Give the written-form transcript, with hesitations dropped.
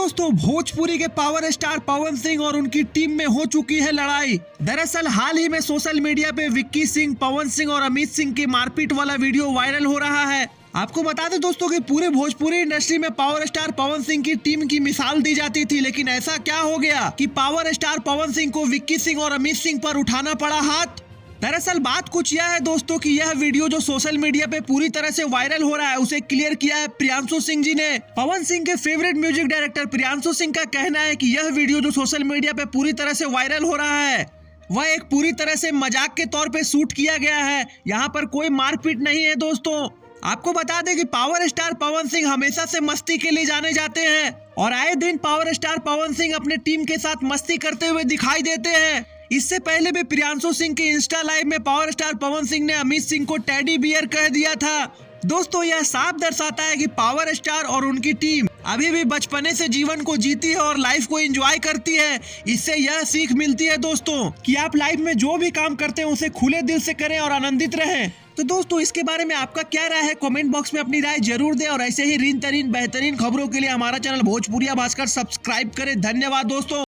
दोस्तों, भोजपुरी के power star Pawan Singh और उनकी टीम में हो चुकी है लड़ाई। दरअसल हाल ही में सोशल मीडिया पे विक्की सिंह, पवन सिंह और अमित सिंह की मारपीट वाला वीडियो वायरल हो रहा है। आपको बता दें दोस्तों कि पूरे भोजपुरी इंडस्ट्री में पावर स्टार पवन सिंह की टीम की मिसाल दी जाती थी, लेकिन ऐसा क्या हो गया कि पावर स्टार पवन सिंह को विक्की सिंह और अमित सिंह पर उठाना पड़ा हाथ। दरअसल बात कुछ यह है दोस्तों कि यह वीडियो जो सोशल मीडिया पे पूरी तरह से वायरल हो रहा है, उसे क्लियर किया है प्रियांशु सिंह जी ने। पवन सिंह के favourite music director Priyanshu Singh का कहना है कि यह वीडियो जो सोशल मीडिया पे पूरी तरह से वायरल हो रहा है, वह एक पूरी तरह से मजाक के तौर पे शूट किया गया है। यहाँ पर कोई मारपीट नहीं है दोस्तों। आपको बता दें कि पावर स्टार पवन सिंह हमेशा से मस्ती के लिए जाने जाते हैं और आए दिन पावर स्टार पवन सिंह अपने टीम के साथ मस्ती करते हुए दिखाई देते हैं। इससे पहले भी प्रियांशु सिंह के इंस्टा लाइव में पावर स्टार पवन सिंह ने अमित सिंह को टेडी बियर कह दिया था। दोस्तों, यह साफ दर्शाता है कि पावर स्टार और उनकी टीम अभी भी बचपने से जीवन को जीती है और लाइफ को एंजॉय करती है। इससे यह सीख मिलती है दोस्तों कि आप लाइफ में जो भी काम करते हैं उसे खुले दिल से करें और आनंदित रहें। तो दोस्तों, इसके बारे में आपका क्या राय है? कमेंट बॉक्स में अपनी राय जरूर दें और ऐसे ही रीन तरीन बेहतरीन खबरों के लिए हमारा चैनल भोजपुरिया भास्कर सब्सक्राइब करें। धन्यवाद दोस्तों।